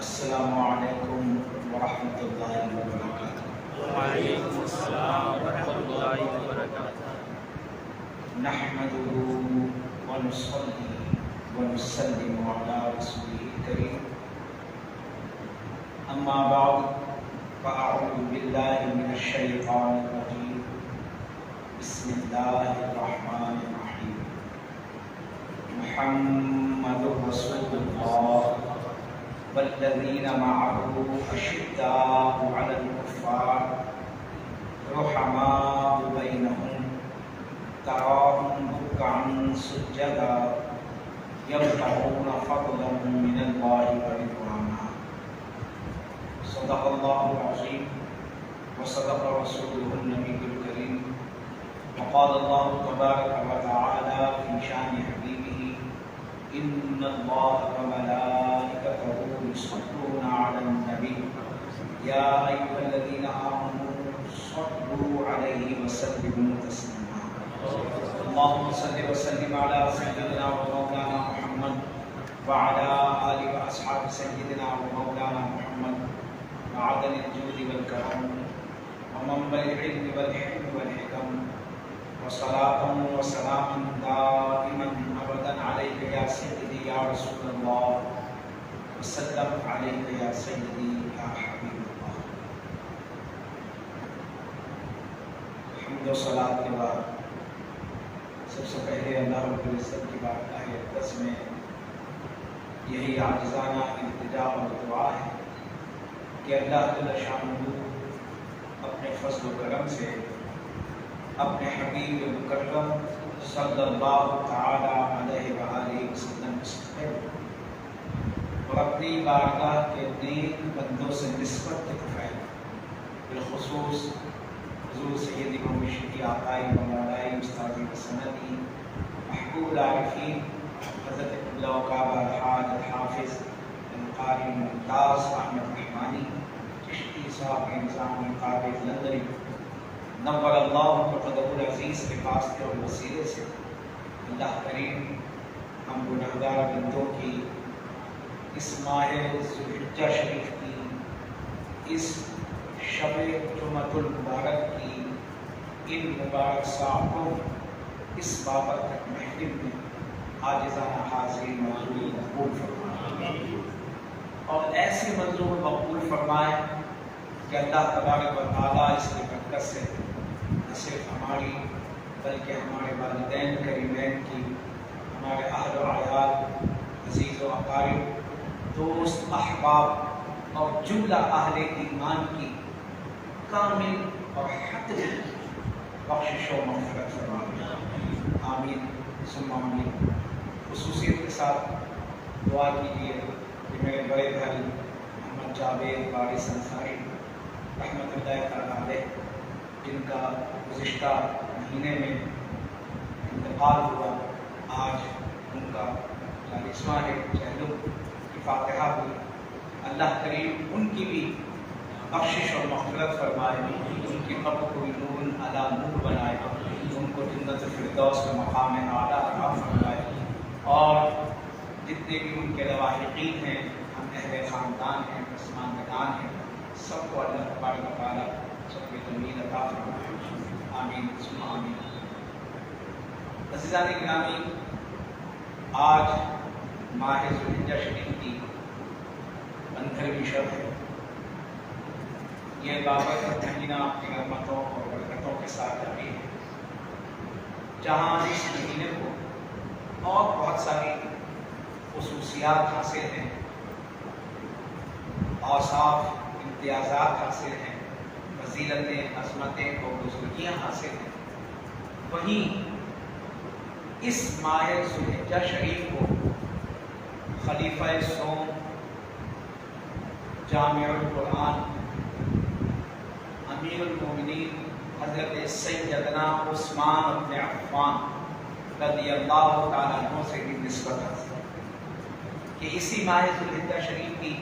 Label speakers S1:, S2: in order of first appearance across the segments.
S1: السلام علیکم ورحمۃ اللہ وبرکاتہ۔
S2: وعلیکم السلام ورحمۃ اللہ وبرکاتہ۔
S1: نحمده ونصلي ونسلم على رسوله الكريم، اما بعد فاعوذ بالله من الشیطان الرجیم، بسم اللہ الرحمن الرحیم۔ محمد رسول اللہ والذین معه اشداء علی الکفار رحماء بینہم تراهم ركعا سجدا يبتغون فضلا من الله ورضوانا۔ صدق الله العظيم وصدق رسوله النبي الكريم، وقال الله تبارك وتعالى في شان حبيبه إن الله وملائكته يصلون على النبي يا أيها الذين آمنوا صلوا عليه وسلموا تسليما۔ اللهم صل وسلم على سيدنا ومولانا محمد وعلى آله وأصحاب سيدنا ومولانا محمد معدن الجود والكرم ومنبع العلم والحلم والحكم، وصلاة وسلاما دائما أبدا عليك يا سيدي يا رسول الله، وسلم عليك يا سيدي يا حبيب الله۔ حمد و صلاة کے بعد سب سے پہلے اللہ رب العزت کی بارگاہ اقدس میں یہی عاجزانہ التجا اور دعا ہے کہ اللہ جل شانہ اپنے فضل و کرم سے اپنے حبیب مکرم صلی اللہ تعالی علیہ وآلہ وسلم سے اور اپنی بارگاہ کے نیک بندوں سے نسبت دکھائے، بالخصوص حضور سید امام شفیع آقائی مولائی استاذی و سندی محبوب العارفین حضرت قبلہ و کعبہ الحاج الحافظ القاری ممتاز احمد رحمانی چشتی صاحب نظام قابل لندنی نور اللہ قدر العزیز کے واسطے اور وسیلے سے اللہ کریم ہم گنہگار بندوں کی اس ماہ ذوالحجہ شریف کی اس شب جمعۃ المبارک کی ان مبارک ساعتوں اس بابرکت محفل میں عاجزانہ حاضری معذوری مقبول فرمائے اور ایسی منظور مقبول فرمائے کہ اللہ تبارک و تعالیٰ اس کی برکت سے نہ صرف ہماری بلکہ ہمارے والدین کریمین کی، ہمارے اہل و عیال، عزیز و اقارب، دوست احباب اور جملہ اہل ایمان کی کامل اور حتمی بخشش و مغفرت فرمائے، آمین ثم آمین۔ خصوصیت کے ساتھ دعا کیجیے کہ میرے بڑے بھائی محمد جاوید وارث انصاری رحمۃ اللہ تعالیٰ علیہ، جن کا گزشتہ مہینے میں انتقال ہوا، آج ان کا 40واں چہلم کی فاتحہ ہوئی، اللہ کریم ان کی بھی بخشش اور مغفرت فرمائے، ان کی قبر کو نور علی نور بنائے، ان کو جنت الفردوس کا مقام اعلیٰ عطا فرمائے، اور جتنے بھی ان کے لواحقین ہیں، ہم اہل خاندان ہیں، پسماندگان ہیں، سب کو اللہ تبارک و تعالیٰ سب کی تمید عطا فرمائے، آمین ثم آمین۔ عزیزان گرامی، آج ماہ ذوالحجہ شریف کی 15ویں شب ہے۔ یہ بابرکت مہینہ اپنی رحمتوں اور برکتوں کے ساتھ جاری ہے، جہاں اس مہینے کو اور بہت ساری خصوصیات حاصل ہیں، اوصاف امتیازات حاصل ہیں، فضیلتیں، عظمتیں اور بزرگیاں حاصل ہیں، وہیں اس ماہ ذوالحجہ شریف کو خلیفہ سوم، جامع القرآن، امیر المومنین حضرت سیدنا عثمان بن عفان رضی اللہ تعالیٰ عنہ سے بھی نسبت حاصل ہے کہ اسی ماہ ذوالحجہ شریف کی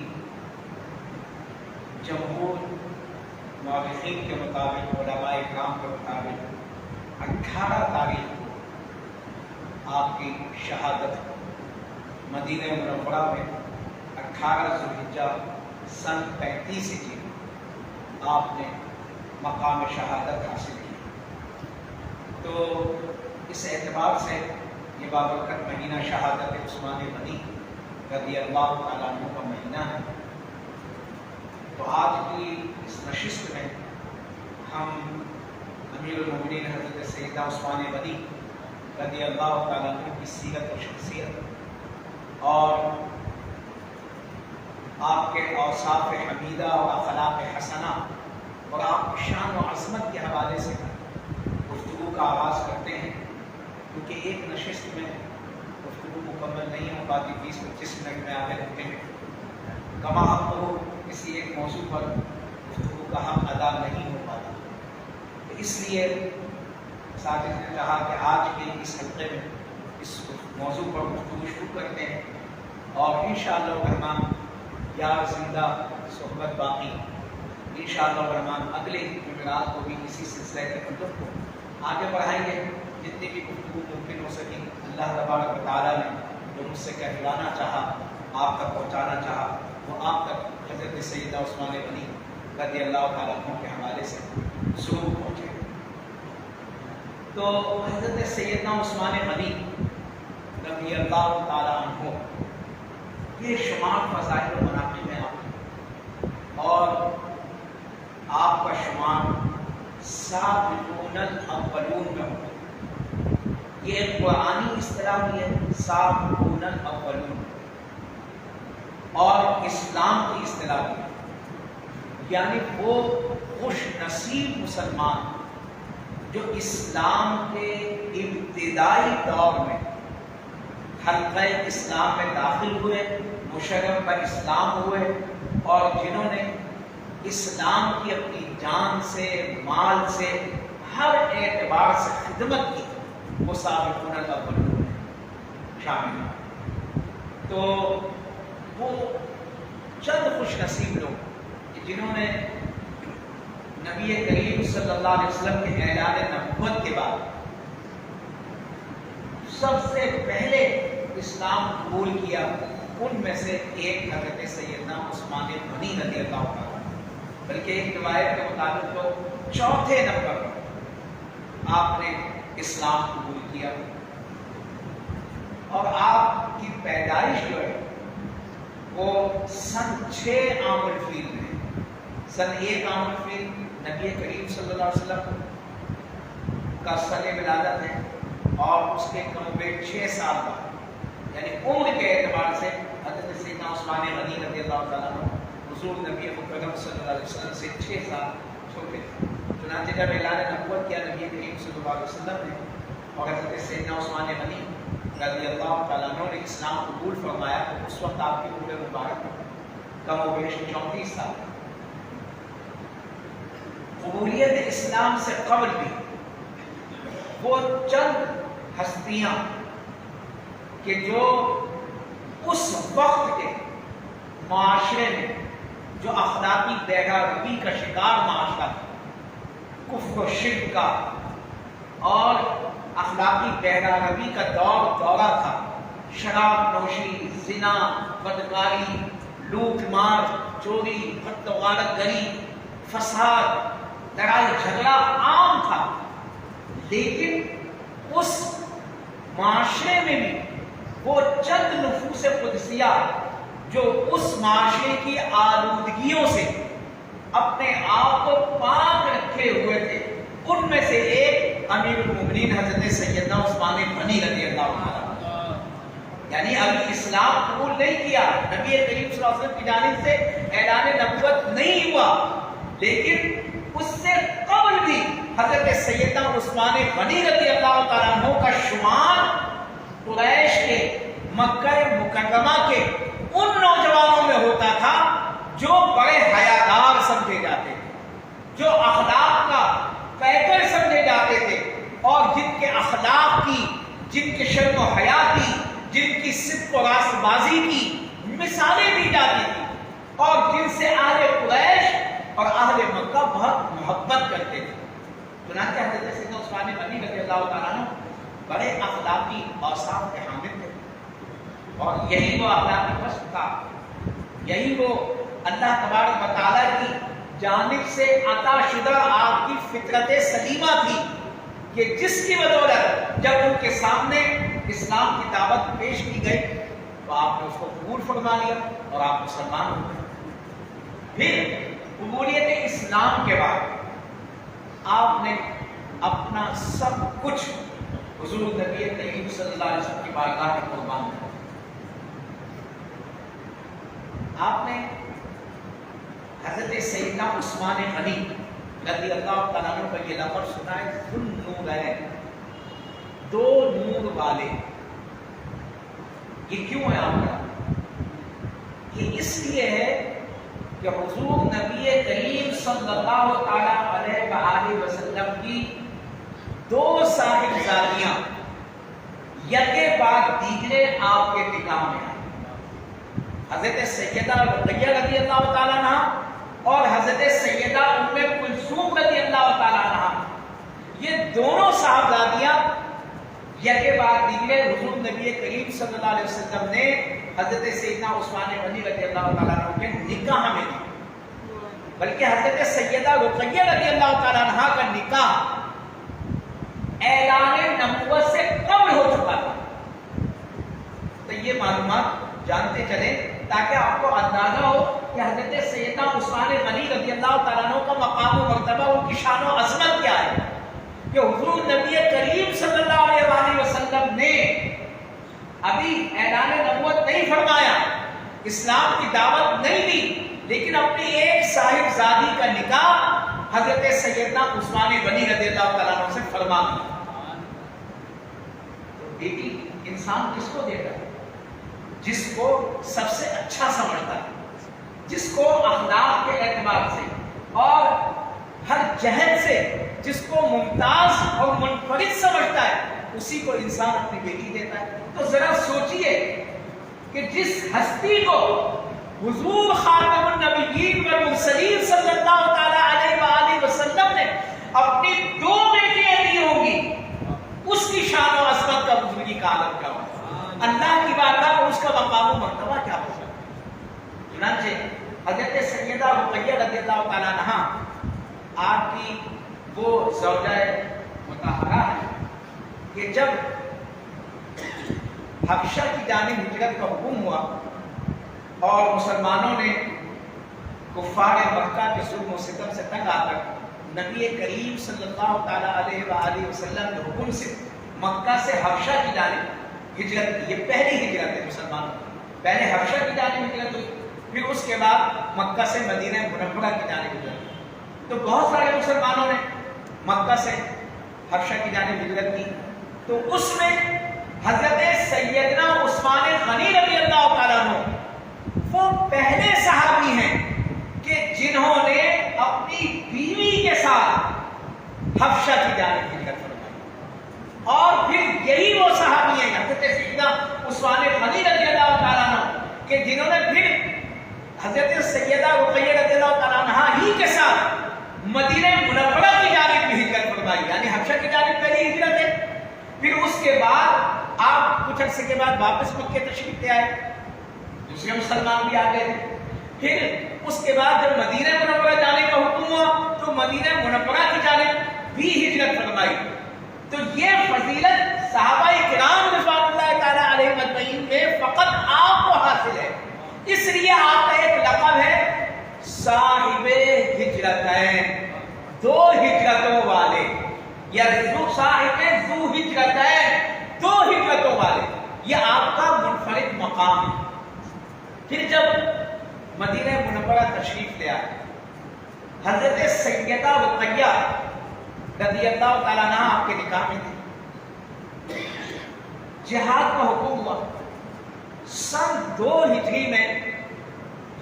S1: جمہور مورخین کے مطابق، علماء کرام کے مطابق 18 تاریخ کو آپ کی شہادت مدینہ منورہ میں 18 ذوالحجہ سن 35 ہجری آپ نے مقام شہادت حاصل کی۔ تو اس اعتبار سے یہ بابرکت مہینہ شہادت عثمان غنی رضی اللہ تعالیٰ عنہ کا مہینہ ہے۔ تو آج کی اس نشست میں ہم امیر المومنین حضرت سیدنا عثمان غنی رضی اللہ تعالیٰ عنہ کی سیرت و شخصیت اور آپ کے اوصاف حمیدہ اور اخلاق حسنہ اور آپ کی شان و عظمت کے حوالے سے گفتگو کا آغاز کرتے ہیں، کیونکہ ایک نشست میں گفتگو مکمل نہیں ہو پاتی، 20-25 منٹ میں آگے رکھتے ہیں، کما ہم کو کسی ایک موضوع پر گفتگو کا حق ادا نہیں ہو پاتا۔ تو اس لیے ساجد نے کہا کہ آج کے اس حلقے میں اس موضوع پر گفتگو شروع کرتے ہیں، اور انشاءاللہ الرحمن یا زندہ صحبت باقی انشاءاللہ الرحمن اگلے جمعرات کو بھی اسی سلسلے تکلف کو آگے بڑھائیں گے۔ جتنی بھی گفتگو ممکن ہو سکی اللہ تبارک و تعالیٰ نے جو مجھ سے کہلانا چاہا، آپ تک پہنچانا چاہا، وہ آپ تک حضرت سیدنا عثمان غنی رضی اللہ تعالیٰ عنہ کے حوالے سے ضرور پہنچے۔ تو حضرت سیدنا عثمان غنی رضی اللہ تعالیٰ عنہ یہ شمار فضائل و مناقب میں اور آپ کا شمار سابقون الاولون میں ہوتا ہے۔ یہ ایک قرآنی اصطلاح بھی ہے، سابقون الاولون، اور اسلام کی اصطلاح بھی ہے، یعنی وہ خوش نصیب مسلمان جو اسلام کے ابتدائی دور میں حلقہ اسلام میں داخل ہوئے، مشرف پر اسلام ہوئے، اور جنہوں نے اسلام کی اپنی جان سے، مال سے، ہر اعتبار سے خدمت کی، وہ سابقون الاولون میں شامل ہیں۔ تو وہ چند خوش نصیب لوگ جنہوں نے نبی کریم صلی اللہ علیہ وسلم کے اعلان نبوت کے بعد سب سے پہلے اسلام قبول کیا، ان میں سے ایک حضرت سیدنا عثمان غنی رضی اللہ عنہ، بلکہ ایک روایت کے مطابق تو چوتھے نمبر پر آپ نے اسلام قبول کیا، اور آپ کی پیدائش جو ہے وہ سن 6 عام الفیل میں، سن 1 عام الفیل نبی کریم صلی اللہ علیہ وسلم کا سن ولادت ہے، اور اس کے کم بیش 6 سال بعد، یعنی عمر کے اعتبار سے حضرت سیدنا عثمان غنی رضی اللہ تعالیٰ عنہ حضور نبی مکرم صلی اللہ علیہ وسلم سے 6 سال چھوٹے تھے۔ چنانچہ جب اعلان نبوت کیا نبی کریم صلی اللہ علیہ وسلم نے، اور حضرت سیدنا عثمان غنی رضی اللہ تعالیٰ عنہ نے اسلام قبول فرمایا، تو اس وقت آپ کی عمر مبارک کم و بیش 34 سال۔ قبولیت اسلام سے قبل بھی وہ چند ہستیاں کہ جو اس وقت کے معاشرے میں جو اخلاقی بیگا روی کا شکار معاشرہ تھا، کفر و شرک کا اور اخلاقی بیگا روی کا دورہ تھا، شراب نوشی، زنا، بدکاری، لوٹ مار، چوری، خط و غارت گری، فساد، لڑائی جھگڑا عام تھا، لیکن اس معاشرے میں بھی وہ چند نفوس قدسیہ جو اس معاشرے کی آلودگیوں سے اپنے آپ کو پاک رکھے ہوئے تھے، ان میں سے ایک امیر المومنین حضرت سیدنا عثمان غنی رضی اللہ عنہ، یعنی ابھی اسلام قبول نہیں کیا، نبی کریم صلی اللہ علیہ وسلم کی جانب سے اعلان نبوت نہیں ہوا، لیکن اس سے قبل بھی حضرت سیدنا عثمان غنی رضی اللہ تعالیٰ عنہ کا شمار قریش کے، مکہ مکرمہ کے ان نوجوانوں میں ہوتا تھا جو بڑے حیادار سمجھے جاتے تھے، جو اخلاق کا پیکر سمجھے جاتے تھے، اور جن کے اخلاق کی، جن کے شرم و حیا کی، جن کی صدق و راست بازی کی مثالیں دی جاتی تھی، اور جن سے اہل قریش اور اہل مکہ بہت محبت کرتے تھے۔ چنانچہ حضرت سیدنا عثمان غنی رضی اللہ تعالیٰ عنہ بڑے اخلاقی اوصاف کے حامل تھے، اور یہی وہ اخلاقی وصف تھا یہی وہ اللہ تبارک و تعالیٰ کی جانب سے عطا شدہ آپ کی فطرت سلیمہ تھی کہ جس کی بدولت جب ان کے سامنے اسلام کی دعوت پیش کی گئی تو آپ نے اس کو قبول فرما لیا اور آپ مسلمان ہو گئے۔ پھر قبولیت اسلام کے بعد آپ نے اپنا سب کچھ حضور نبی کریم صلی اللہ علیہ وسلم کی بارگاہ میں قربان کر دیا۔ آپ نے حضرت سیدنا عثمان غنی رضی اللہ تعالیٰ عنہ کا یہ لفظ سنا ہے، ذو النورین، دو نور والے۔ یہ کیوں ہے آپ کا؟ یہ اس لیے ہے کہ حضور نبی کریم صلی اللہ تعالیٰ علیہ وآلہ وسلم کی دو صاحبزادیاں یکے بعد دیگرے آپ کے نکاح میں آئیں، حضرت سیدہ رقیہ رضی اللہ تعالیٰ عنہ اور حضرت سیدہ ام کلثوم رضی اللہ تعالیٰ عنہ۔ یہ دونوں صاحبزادیاں یکے بعد دیگرے حضور نبی کریم صلی اللہ علیہ وسلم نے حضرت سیدنا عثمان غنی رضی اللہ تعالیٰ عنہ کے نکاح میں دی، بلکہ حضرت سیدہ رقیہ رضی اللہ تعالیٰ عنہ کا نکاح اعلان نبوت سے قبل ہو چکا تھا۔ تو یہ معلومات جانتے چلیں تاکہ آپ کو اندازہ ہو کہ حضرت سیدنا عثمان غنی رضی اللہ تعالیٰ عنہ کا مقام و مرتبہ، ان کی شان و عظمت کیا ہے کہ حضور نبی کریم صلی اللہ علیہ وآلہ وسلم نے ابھی اعلان نبوت نہیں فرمایا، اسلام کی دعوت نہیں دی، لیکن اپنی ایک صاحبزادی کا نکاح حضرت سیدنا عثمان غنی رضی اللہ تعالیٰ عنہ سے فرما دیا۔ تو بیٹی انسان کس کو دیتا ہے؟ جس کو سب سے اچھا سمجھتا ہے، جس کو اخلاق کے اعتبار سے اور ہر جہت سے جس کو ممتاز اور منفرد سمجھتا ہے، اسی کو انسان اپنی بیٹی دیتا ہے۔ تو ذرا سوچئے کہ جس ہستی کو حضور خاتم النبیین والمرسلین صلی اللہ تعالیٰ علیہ وآلہ وسلم نے اپنی دو بیٹیاں دی ہوں گی، اس کی شان و عظمت کا بزرگی کا عالم کیا ہوگا، اللہ کی بارگاہ میں اس کا مقام و مرتبہ کیا ہوگا۔ چنانچہ حضرت سیدہ رقیہ رضی اللہ تعالیٰ عنہ آپ کی وہ زوجہ مطہرہ ہے کہ جب حبشہ کی جانب ہجرت کا حکم ہوا اور مسلمانوں نے کفار مکہ کے ظلم و ستم سے تنگ آ کر نبی کریم صلی اللہ تعالیٰ علیہ وآلہ وسلم کے حکم سے مکہ سے حبشہ کی جانب ہجرت کی۔ یہ پہلی ہجرت ہے مسلمانوں کی، پہلے حبشہ کی جانب ہجرت ہوئی، پھر اس کے بعد مکہ سے مدینہ منورہ کی جانب ہجرت کی۔ تو بہت سارے مسلمانوں نے مکہ سے حبشہ کی جانب ہجرت کی، تو اس میں حضرت سیدنا عثمان غنی رضی اللہ تعالیٰ عنہ وہ پہلے صحابی ہیں کہ جنہوں نے اپنی بیوی کے ساتھ حبشہ کی جانب ہجرت فرمائی، اور پھر یہی وہ صحابی ہیں حضرت سیدنا عثمان غنی رضی اللہ تعالیٰ عنہ کہ جنہوں نے پھر حضرت سیدہ رقیہ رضی اللہ تعالیٰ عنہ ہی کے ساتھ مدینہ منورہ کی جانب بھی ہجرت فرمائی، یعنی حبشہ کی جانب پہلی ہجرت ہے۔ پھر اس کے بعد آپ کچھ عرصے کے بعد واپس مکہ تشریف لے آئے، دوسرے مسلمان بھی آ گئے تھے۔ پھر اس کے بعد جب مدینہ منورہ جانے کا حکم ہوا تو مدینہ منورہ کی جانب بھی ہجرت فرمائی۔ تو یہ فضیلت صحابہ کرام رضوان اللہ تعالیٰ علیہ مجمعین میں فقط آپ کو حاصل ہے، اس لیے آپ کا ایک لقب ہے صاحب ہجرتین، دو ہجرتوں والے، یا صاحب ذو ہجرتین، دو ہجرتوں والے، یہ آپ کا منفرد مقام ہے۔ پھر جب مدینہ منورہ تشریف لے آئے، حضرت سیدہ رقیہ رضی اللہ تعالیٰ عنہ آپ کے نکاح میں تھی، جہاد کا حکم ہوا، سن 2 ہجری میں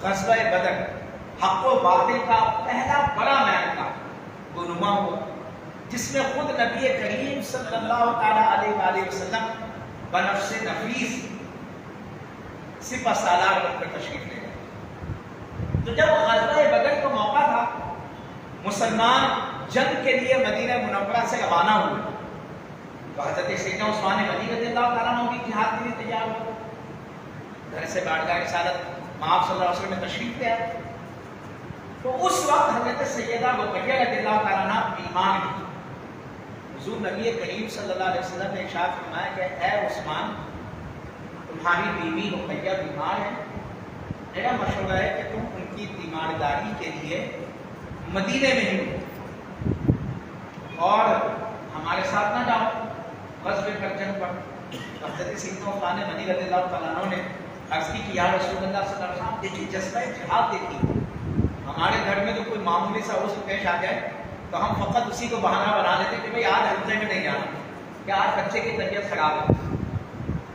S1: غزوہ بدر حق و باطل کا پہلا بڑا معرکہ رونما ہوا، جس میں خود نبی کریم صلی اللہ تعالیٰ علیہ وآلہ وسلم بنفس نفیس سپہ سالار بن کر تشریف لے گئے۔ تو جب غزوہ بدر کا موقع تھا، مسلمان جنگ کے لیے مدینہ منورہ سے روانہ ہوئے، تو حضرت سیدنا عثمان غنی رضی اللہ تعالیٰ عنہ بھی جہاد کے لیے تیار ہوئے، گھر سے بارگاہ رسالت آپ صلی اللہ علیہ وسلم میں تشریف لے آئے تو اس وقت حضرت سیدہ رقیہ رضی اللہ تعالیٰ عنہ ایمان کی. حضور نبی کریم صلی اللہ علیہ وسلم نے ارشاد فرمایا کہ اے عثمان تمہاری بیوی رقیہ بیمار ہے، میرا مشورہ ہے کہ تم ان کی تیمارداری کے لیے مدینے میں ہی اور ہمارے ساتھ نہ جاؤ غزوہ کرجن پر. حضرت سیدنا عثمان غنی رضی اللہ تعالیٰ عنہ نے عرض کی کہ یا رسول اللہ صلی اللہ علیہ وسلم دیکھیے جذبہ جہاد دیکھیے، ہمارے گھر میں تو کوئی معمولی سا عذر پیش آ جائے تو ہم فقط اسی کو بہانہ بنا لیتے کہ بھئی آج حمزے میں نہیں جانا، کہ آج بچے کی طبیعت خراب ہے،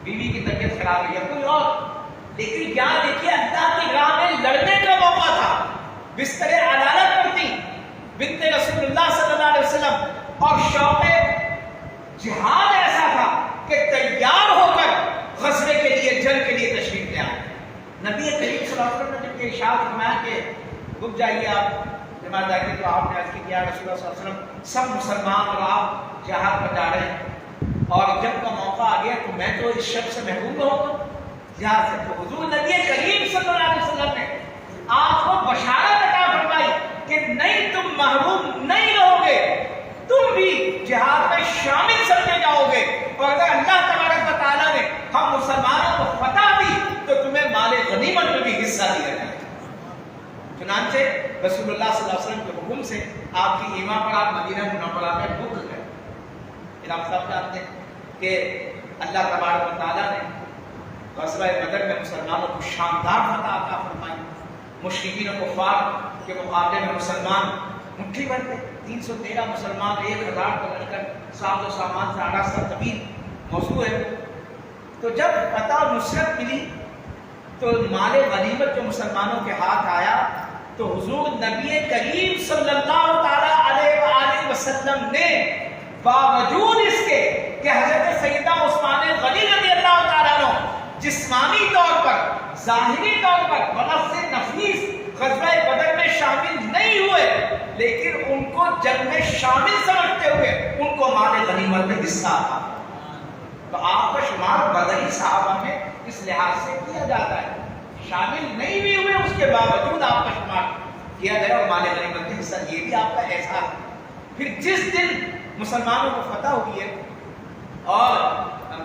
S1: بیوی کی طبیعت خراب ہے یا کوئی اور. لیکن یہاں دیکھیے اللہ کی راہ میں لڑنے کا موقع تھا، بستر عدالت پر تھی بنت رسول اللہ صلی اللہ علیہ وسلم، اور شوق جہاد ایسا تھا کہ تیار ہو کر غزوے کے لیے جنگ کے لیے تشریف لے آئے. نبی کریم صلی اللہ علیہ وسلم نے جب یہ ارشاد فرمایا کہ رک جائیے آپ تیمارداری، تو آپ نے عرض کی کہ یا رسول اللہ صلی اللہ علیہ وسلم سب مسلمان اور آپ جہاد پر جا رہے ہیں اور جنگ کا موقع آ گیا تو میں تو اس شخص سے محروم رہوں گا جہاد سے. تو حضور نبی کریم صلی اللہ علیہ وسلم نے آپ کو بشارت عطا فرمائی کہ نہیں تم محروم نہیں رہو گے، تم بھی جہاد میں شامل سمجھے جاؤ گے، اور اگر اللہ تبارک و تعالیٰ نے ہم مسلمانوں کو فتح دی تو تمہیں مال غنیمت میں بھی حصہ دیا جائے. چنانچہ رسول اللہ صلی اللہ علیہ وسلم کے حکم سے آپ کی ایما پر آپ مدینہ منورہ میں رک گئے. پھر آپ سب جانتے ہیں کہ اللہ تبارک و تعالیٰ نے غزوہ بدر میں مسلمانوں کو شاندار فتح عطا فرمائی. مشرکین و کفار کے مقابلے میں مسلمان مٹھی بھر تھے، 313 مسلمان 1000 کو لڑ کر ساز و سامان سے آڑا سر طویل موضوع ہے. تو جب فتح و نصرت ملی تو مال غنیمت جو مسلمانوں کے ہاتھ آیا تو حضور نبی کریم صلی اللہ تعالیٰ علیہ وآلہ وسلم نے باوجود اس کے کہ حضرت سیدہ عثمان غنی رضی اللہ تعالیٰ عنہ جسمانی طور پر ظاہری طور پر بنفس نفیس غزوہ بدر میں شامل نہیں ہوئے، لیکن ان کو جنگ میں شامل سمجھتے ہوئے ان کو مال غنیمت میں حصہ تھا. تو آپ کا شمار بدری صحابہ میں اس لحاظ سے کیا جاتا ہے، شامل نہیں بھی ہوئے اس کے باوجود آپ کا شمار کیا گیا اور مال غنیمت میں حصہ، یہ بھی آپ کا احساس ہے. پھر جس دن مسلمانوں کو فتح ہوئی ہے اور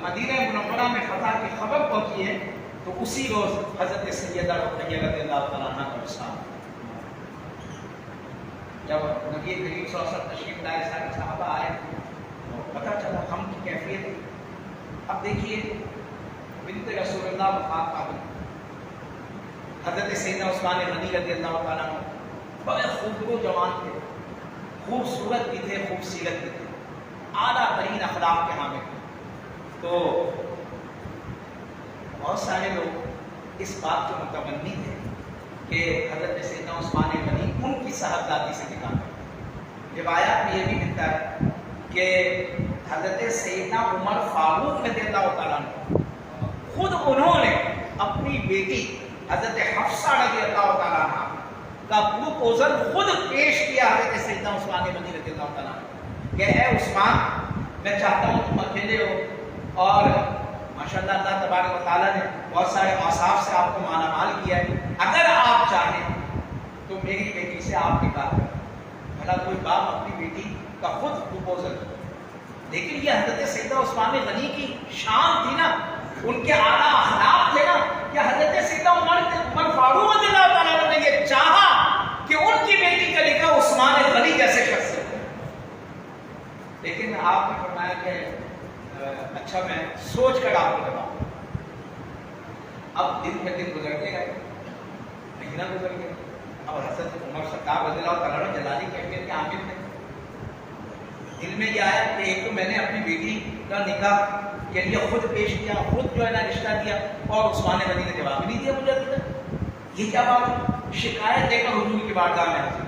S1: مدینہ منورہ میں فتح کی خبر پہنچی ہے تو اسی روز حضرت سیدہ رقیہ رضی اللہ تعالیٰ عنہ کا وصال. جب نبی کریم صلی اللہ علیہ وسلم تشریف لائے سارے صحابہ آئے تو پتہ چلا غم کی کیفیت. اب دیکھیے بنت رسول اللہ وفات پا گئی. حضرت سیدنا عثمان غنی رضی اللہ تعالیٰ عنہ بڑے خوبصورت جوان تھے، خوبصورت بھی تھے، خوبصیرت بھی تھے، اعلیٰ ترین اخلاق کے حامل. تو بہت سارے لوگ اس بات کو متمنی تھے کہ حضرت سیدنا عثمان غنی ان کی صاحبزادی سے نکاح کریں. روایات میں یہ بھی ملتا ہے کہ حضرت سیدنا عمر فاروق رضی اللہ تعالیٰ عنہ خود انہوں نے اپنی بیٹی حضرت حفصہ رضی اللہ تعالیٰ عنہ کا پروپوزل خود پیش کیا حضرت سیدنا عثمان غنی رضی اللہ تعالیٰ عنہ کہ اے عثمان میں چاہتا ہوں تم اکیلے ہو اور ماشاءاللہ اللہ تبارک و تعالیٰ نے بہت سارے اوصاف سے آپ کو مالا مال کیا ہے، اگر آپ چاہیں تو میری بیٹی سے آپ نکاح کریں. بھلا کوئی باپ اپنی بیٹی کا خود پروپوزل، لیکن یہ حضرت سیدہ عثمان غنی کی شان تھی نا، ان کے اعلیٰ اخلاق تھے نا کہ حضرت سیدہ عمر فاروق رضی اللہ تعالیٰ عنہ نے یہ چاہا کہ ان کی بیٹی کا نکاح عثمان غنی جیسے شخص سے. لیکن آپ نے فرمایا کہ اچھا میں سوچ کر آپ کو بتاؤں. اب دن پہ دن گزرتے گئے، مہینہ گزر گیا. اب حضرت عمر خطاب رضی اللہ تعالیٰ عنہ جلالی کیفیت کے عامل تھے. دل میں یہ آیا کہ ایک تو میں نے اپنی بیٹی کا نکاح کے لیے خود پیش کیا، خود جو ہے نا رشتہ دیا، اور عثمان غنی نے جواب نہیں دیا مجھے ابھی تک. یہ کیا بات ہے؟ شکایت دے کر حضور کی بارگاہ میں حاضر.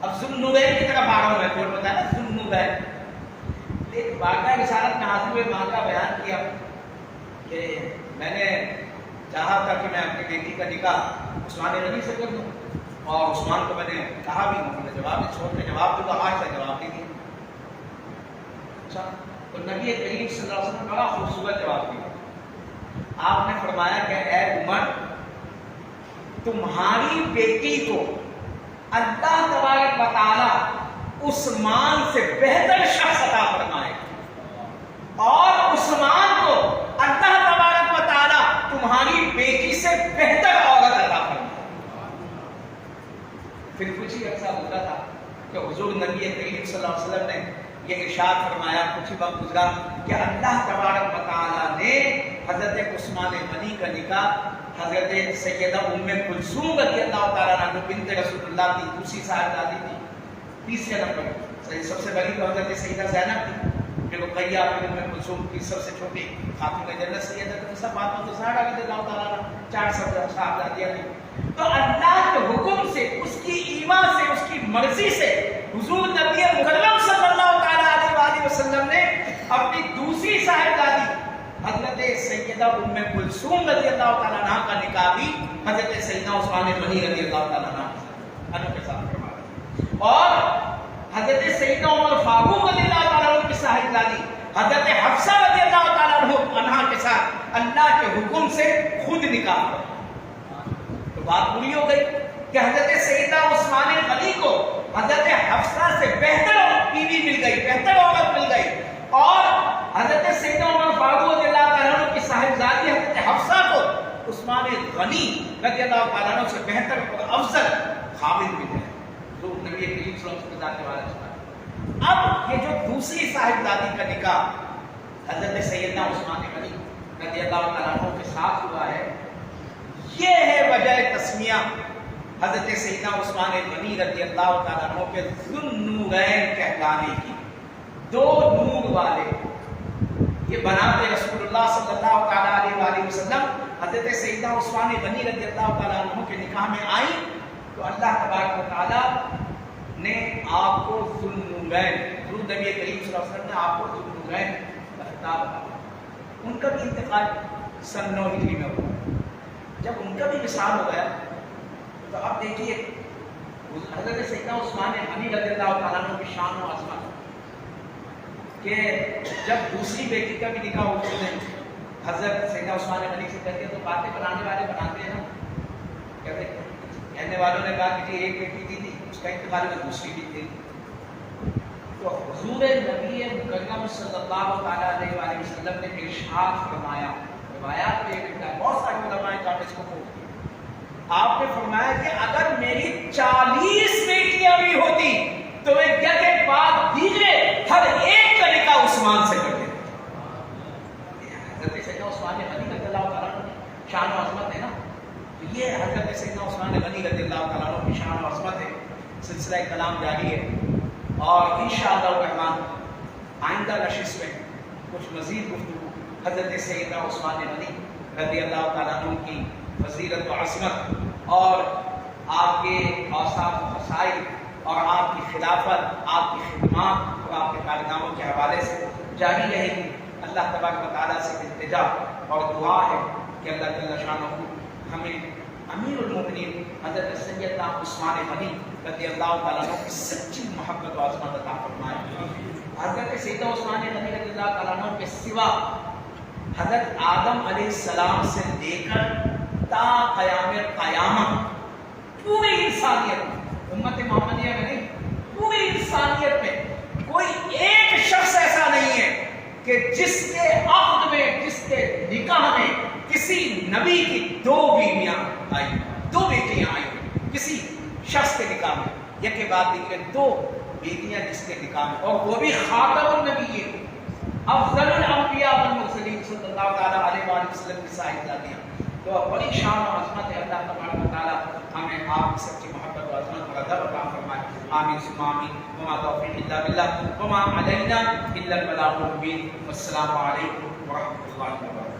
S1: اب ذوالنورین کی طرف آ رہا ہوں میں، تو بتایا نا ذوالنورین. ایک بارگاہ رسالت میں حاضر ہوئے ماں کا بیان کیا کہ میں نے چاہا تھا کہ میں اپنی بیٹی کا نکاح عثمان غنی سے کر دوں، اور عثمان کو میں نے کہا بھی، انہوں نے جواب نہیں چھوڑ کے جواب دوں گا، آج تک جواب نہیں دیا. اچھا، تو نبی کریم صلی اللہ علیہ وسلم نے بڑا خوبصورت جواب دیا. آپ نے فرمایا کہ اے عمر تمہاری بیٹی کو اللہ تبارک و تعالی عثمان سے بہتر شخص عطا فرمائے اور عثمان کو اللہ تبارک و تعالی تمہاری بیٹی سے بہتر عورت عطا فرمائے۔ پھر کچھ ہی عرصہ گزرا تھا کہ حضور نبی کریم صلی اللہ علیہ وسلم نے یہ ارشاد فرمایا، کچھ ہی وقت گزرا کہ اللہ تبارک و تعالی نے حضرت عثمان غنی کا نکاح حضرت سیدہ ام کلثوم رضی اللہ تعالیٰ عنہ بنت رسول اللہ کی دوسری صاحبزادی تھی، تیسرے نمبر سب سے بڑی تو حضرت سیدہ زینب تھی، پھر رقیہ، پھر ام کلثوم کی سب سے چھوٹی خاتون جنت سیدہ فاطمہ الزہرا رضی اللہ تعالیٰ عنہ، 4 صاحبزادیاں تھیں۔ تو اللہ کے حکم سے، اس کی ایمان سے، اس کی مرضی سے حضور نبی مکرم صلی اللہ تعالیٰ علیہ وسلم نے اپنی دوسری صاحبزادی حضرت سیدہ ام کلثوم رضی اللہ تعالیٰ عنہ کا نکاح بھی حضرت سیدنا عثمان غنی رضی اللہ تعالیٰ عنہ کے ساتھ فرمایا، اور حضرت سیدنا عمر فاروق رضی اللہ تعالیٰ عنہ کی صاحبزادی حضرت حفصہ رضی اللہ تعالیٰ عنہ کے ساتھ اللہ کے حکم سے خود نکاح ہوا۔ تو بات پوری ہو گئی کہ حضرت سیدنا عثمان غنی کو حضرت حفصہ سے بہتر بیوی مل گئی، بہتر عورت مل گئی، اور حضرت سیدنا عمر فاروق رضی اللہ تعالیٰ عنہ کی صاحبزادی حضرت حفصہ کو عثمان غنی رضی اللہ تعالیٰ عنہ سے بہتر اور افضل خاوند مل گئے، جو نبی کریم صلی اللہ علیہ وسلم کے والد سے۔ اب یہ جو دوسری صاحبزادی کا نکاح حضرت سیدنا عثمان غنی رضی اللہ تعالیٰ عنہ کے ساتھ ہوا ہے، یہ ہے وجہ تسمیہ حضرت سیدنا عثمان غنی رضی اللہ تعالیٰ عنہ کے ذو النورین کہلانے کی۔ 2 نور والے، یہ بناتے رسول اللہ صلی اللہ تعالیٰ علیہ وسلم حضرت سیدنا عثمان غنی رضی اللہ تعالیٰ عنہ کے نکاح میں آئیں تو اللہ تبارک و تعالیٰ نے آپ کو ذو النورین، حضور نبی کریم صلی اللہ علیہ وسلم نے آپ کو ذو النورین کا خطاب دیا۔ ان کا بھی انتقال سن 9 ہجری میں ہوا۔ جب ان کا بھی وصال ہو گیا تو اب دیکھیے حضرت سیدنا عثمان غنی رضی اللہ تعالیٰ عنہ کی شان و عظمت کہ جب دوسری بیٹی کا بھی نکاح ہوتے ہیں حضرت سیدنا عثمان غنی سے کہتے ہیں تو باتیں بنانے والے بناتے ہیں نا، کہنے والوں نے کہا کہ ایک بیٹی تھی اس کا انتقال میں دوسری بھی تھی، تو حضور نبی مکرم صلی اللہ تعالیٰ علیہ وسلم نے ارشاد فرمایا، روایات میں بہت سارے علماء نے اس کو قول کیا، آپ نے فرمایا کہ اگر میری 40 بیٹیاں بھی ہوتی تو میں یک ایک بعد دیگرے ہر ایک کا نکاح عثمان سے کر دیتا۔ حضرت سیدنا عثمان غنی رضی اللہ تعالیٰ عنہ کی شان و عظمت ہے نا، تو یہ حضرت سیدنا عثمان غنی رضی اللہ تعالیٰ عنہ کی شان و عظمت ہے۔ سلسلہ کلام جاری ہے اور انشاءاللہ الرحمن آئندہ نشست میں کچھ مزید گفتگو حضرت سیدنا عثمان غنی رضی اللہ تعالیٰ عنہ کی فضیلت و عظمت اور آپ کے اوصاف و خصائل اور آپ کی خلافت، آپ کی خدمات اور آپ کے کارناموں کے حوالے سے جاری رہے گی۔ اللہ تبارک و تعالیٰ سے التجا اور دعا ہے کہ اللہ جل شانہ ہمیں امیر المومنین حضرت سیدنا عثمان غنی رضی اللہ تعالیٰ عنہ کی سچی محبت و عظمت عطا فرمائے۔ حضرت سیدنا عثمان غنی رضی اللہ تعالیٰ عنہ کے سوا حضرت آدم علیہ السلام سے لے کر تا قیام قیامت پوری انسانیت امت محمدیہ میں نہیں، پوری انسانیت میں کوئی ایک شخص ایسا نہیں ہے کہ جس کے عقد میں، جس کے نکاح میں کسی نبی کی 2 بیویاں آئی، 2 بیٹیاں آئی کسی شخص کے نکاح میں، یک کے بعد دیکھیے 2 بیٹیاں جس کے نکاح میں، اور وہ بھی خاتم النبیین افضل الانبیاء والمرسلین صلی اللہ تعالیٰ علیہ وآلہ وسلم کی صاحبزادیاں۔ تو بڑی شان و عظمت ہے۔ اللہ تبارک و تعالیٰ ہمیں آپ کی سچی محبت و عظمت اور ادب عطا فرمائے۔ آمین ثم آمین۔ وما توفیق الا باللہ وما علینا الا البلاغ المبین۔ والسلام علیکم ورحمۃ اللہ وبرکاتہ۔